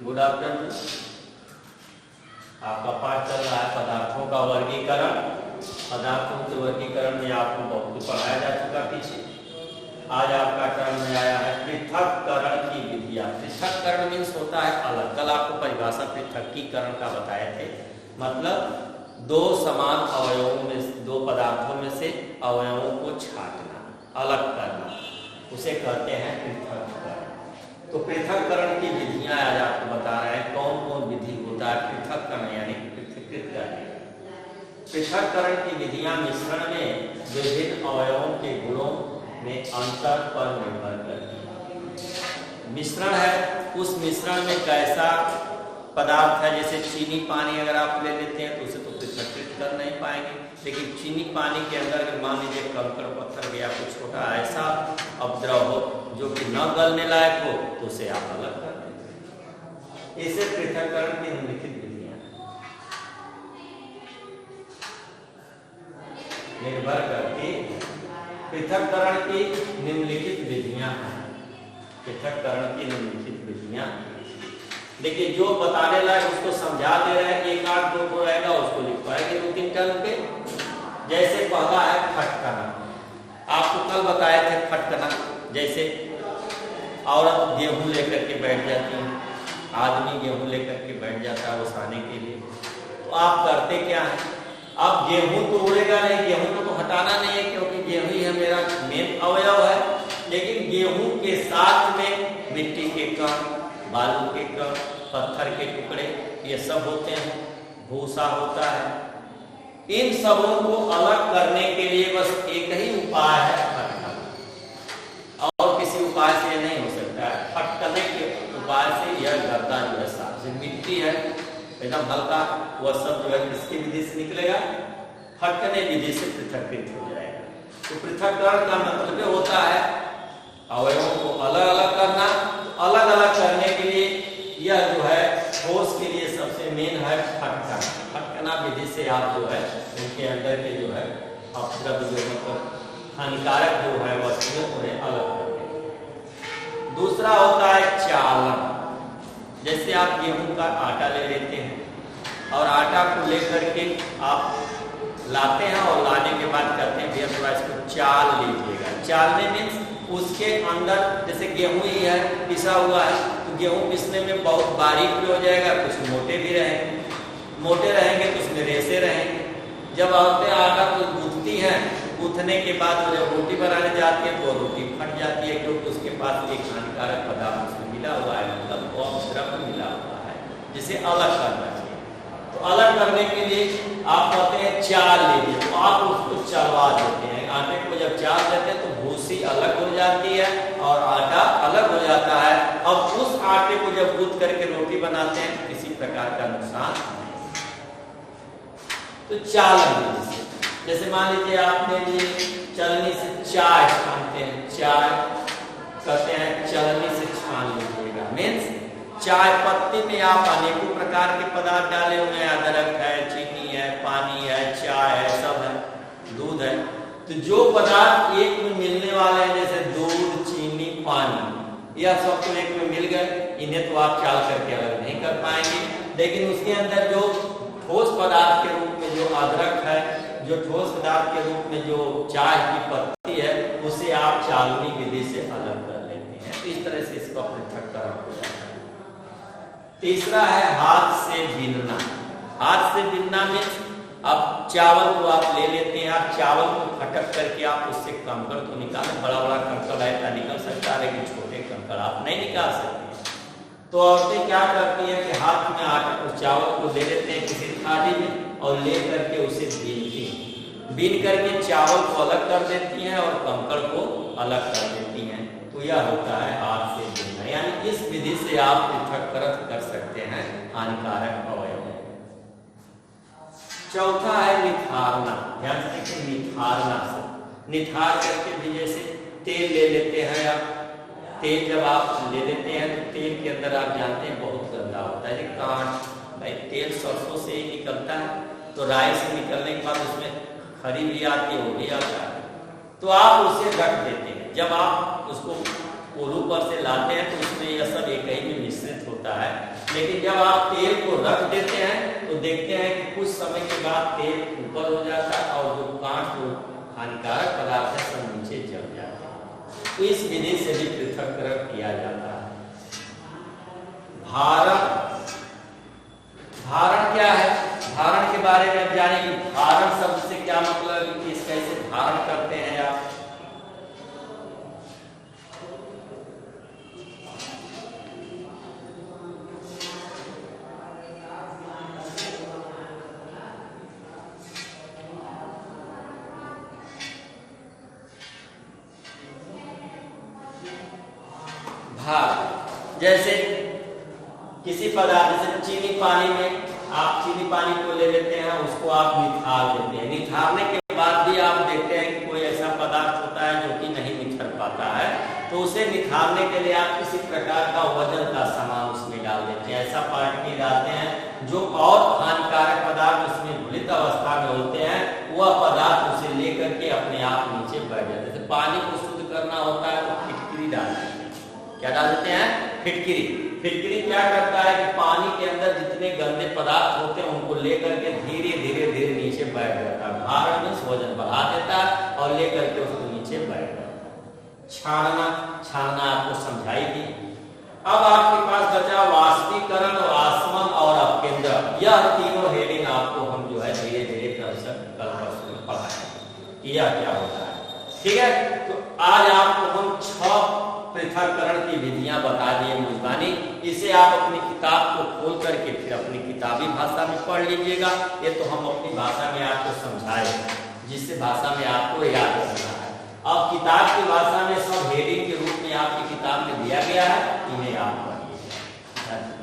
Good afternoon. आपका पाठ चल रहा है पदार्थों का वर्गीकरण। पदार्थों के वर्गीकरण में आपको बहुत कुछ पढ़ाया जा चुका पीछे। आज आपका टर्म में आया है पृथक्करण की विधियां। पृथक्करण मीन्स होता है अलग। कल आपको परिभाषा पृथक्कीकरण का बताए थे, मतलब दो समान अवयवों में, दो पदार्थों में से अवयवों को छांटना, अलग करना, उसे कहते हैं पृथक्करण। तो पृथक्करण की विधियां आज आपको बता रहे हैं कौन कौन विधि होता है पृथक्करण यानी पृथक्कृत करने। पृथक्करण की विधियां मिश्रण में विभिन्न अवयवों के गुणों में अंतर पर निर्भर करती है। मिश्रण है, उस मिश्रण में कैसा पदार्थ है, जैसे चीनी पानी अगर आप ले लेते हैं तो उसे तो पृथक्कृत कर नहीं पाएंगे, लेकिन चीनी पानी के अंदर अगर मान लीजिए कंकड़ पत्थर या कुछ छोटा ऐसा अपद्रव हो जो कि न गलने लायक हो तो उसे आप अलग कर देंगे। इसे पृथक्करण की निम्नलिखित विधियां निर्भर करती। पृथक्करण की निम्नलिखित विधियां हैं। पृथक्करण की निम्नलिखित विधियां देखिए, जो बताने लायक उसको समझा दे रहे हैं कि एक आठ दो रहेगा उसको लिख पाएंगे दो तीन टर्म पे। जैसे पहला है फटकना। आपको कल बताए थे फटकना, जैसे औरत गेहूं लेकर के बैठ जाती है, आदमी गेहूं लेकर के बैठ जाता है ओसाने के लिए, तो आप करते क्या है? अब गेहूं तो उड़ेगा नहीं, गेहूं को तो हटाना नहीं है क्योंकि गेहूं ही है मेरा मेन अवयव है, लेकिन गेहूं के साथ में मिट्टी के कण, बालू के कण, पत्थर के टुकड़े ये सब होते हैं, भूसा होता है। इन सबों को अलग करने के लिए बस एक ही उपाय है फटकना, और किसी उपाय से नहीं हो सकता है। फटकने के उपाय से यह गर्दा जो है साफ से मिट्टी है एकदम हल्का, वह सब जो है किसकी विधि से निकलेगा? फटकने विधि से पृथक्कृत हो जाएगा। तो पृथक्करण का मतलब होता है अवयवों को अलग अलग करना। अलग अलग करने के लिए यह जो है ठोस के लिए सबसे मेन है फटकना। फटकना विधि से आप जो है उनके अंदर के जो है अपद्रव्य जो मतलब हानिकारक जो है वस्तुएं उन्हें अलग करते हैं। दूसरा होता है चालन। जैसे आप गेहूं का आटा ले लेते हैं और आटा को लेकर के आप लाते हैं और लाने के बाद कहते हैं भैया थोड़ा इसको चाल लीजिएगा। चालने मीन्स उसके अंदर जैसे गेहूं ही है पिसा हुआ है तो गेहूं पिसने में बहुत बारीक भी हो जाएगा, कुछ मोटे भी रहेंगे, मोटे रहेंगे तो उसमें रेसे रहेंगे। जब औरतें आटा को गूंथती हैं, गूंथने के बाद जब रोटी बनाने जाती है तो रोटी फट जाती है क्योंकि उसके पास एक हानिकारक पदार्थ उसमें मिला हुआ है, मतलब द्रव्य मिला हुआ है जिसे अलग करना चाहिए। तो अलग करने के लिए आप कहते हैं चाल लीजिए, तो आप उसको चलवा देते हैं। आटे को जब चाल देते हैं तो भूसी अलग हो जाती है और आटा अलग हो जाता है। अब उस आटे को जब गूंथ करके रोटी बनाते हैं तो किसी प्रकार का नुकसान नहीं। तो चालन जैसे मान लीजिए आपने लिए चलनी से चाय छानते हैं, चाय कहते हैं चलनी से छान लीजिएगा। मीन्स चाय पत्ती में आप अनेकों प्रकार के पदार्थ डाले हुए हैं, अदरक है, चीनी है, पानी है, चाय है, सब है, दूध है। तो जो पदार्थ एक में मिलने वाले हैं जैसे दूध, चीनी, पानी, यह सब तो एक में मिल गए, इन्हें तो आप चाल करके अलग नहीं कर पाएंगे। लेकिन उसके अंदर जो ठोस पदार्थ के रूप में जो अदरक है, जो ठोस पदार्थ के रूप में जो चाय की पत्ती है, उसे आप चालनी विधि से अलग कर लेते हैं। तो इस तरह से इसका पृथक्करण हो जाता है। तीसरा है हाथ से बीनना। हाथ से बीनना मीन्स अब चावल को आप ले लेते हैं, आप चावल को फटक करके आप उससे कंकड़ तो निकालें। बड़ा बड़ा कंकड़ ऐसा निकल सकता है लेकिन छोटे कंकड़ आप नहीं निकाल सकते। तो औरतें क्या करती हैं कि हाथ में आटा उस चावल को ले लेते हैं किसी थाली में और ले करके उसे बीनती हैं। बीन करके चावल को अलग कर देती हैं और कंकड़ को अलग कर देती हैं। तो यह होता है हाथ से बीनना, यानी इस विधि से आप पृथक्करण कर सकते हैं हानिकारक अवयव। चौथा है निथारना। ध्यान से देखिए, निथारना से निथार करके भी जैसे तेल ले लेते हैं आप, तेल जब आप ले लेते हैं तो तेल के अंदर आप जानते हैं बहुत गंदा होता है कांट। भाई तेल सरसों से ही निकलता है, तो राई से निकलने के बाद उसमें खरी भी आती है, वो भी आता है, तो आप उसे रख देते हैं। जब आप उसको ऊपर से लाते हैं तो उसमें यह सब एक ही में मिश्रित होता है, लेकिन जब आप तेल को रख देते हैं तो देखते हैं कि कुछ समय के बाद तेल ऊपर हो जाता है और जो कांच जो हानिकारक पदार्थ है सब नीचे जम जाते हैं। तो इस विधि से भी पृथक्करण किया जाता है। धारण, धारण क्या है? धारण के बारे में अब जाने कि धारण शब्द से क्या मतलब है, कि कैसे धारण करते हैं आप। जैसे किसी पदार्थ, जैसे चीनी पानी में आप चीनी पानी को ले लेते हैं, उसको आप निथार देते हैं। निथारने के बाद भी आप देखते हैं कि कोई ऐसा पदार्थ होता है जो कि नहीं निथर पाता है, तो उसे निथारने के लिए आप किसी प्रकार का वजन का सामान उसमें डाल देते हैं। ऐसा पार्टी डालते हैं जो और हानिकारक पदार्थ उसमें घुलित अवस्था में होते हैं, वह पदार्थ उसे लेकर के अपने आप नीचे बैठ जाते हैं। पानी को शुद्ध करना होता है तो फिटकिरी डालते हैं। क्या डाल देते हैं? फिटकिरी। फिटकिरी क्या करता है कि पानी के अंदर जितने गंदे पदार्थ होते हैं उनको लेकर के धीरे धीरे धीरे नीचे बैठ जाता है। धारण में वजन बढ़ा देता है और लेकर के उसको नीचे बैठ जाता है। छानना, छानना आपको समझाई दी। अब आपके पास बचा वाष्पीकरण, आसमन और अपकेंद्र। यह तीनों हेडिंग आपको हम जो है धीरे धीरे कल परसों में पढ़ाएंगे यह क्या होता है। ठीक है, तो आज आपको हम 6 पृथक्करण की विधियां बता दिए मेजबानी। इसे आप अपनी किताब को खोल करके फिर अपनी किताबी भाषा में पढ़ लीजिएगा। ये तो हम अपनी भाषा में आपको समझाए, जिससे भाषा में आपको याद रखना है। अब किताब की भाषा में सब हेडिंग के रूप में आपकी किताब में दिया गया है, इन्हें आप पढ़िए।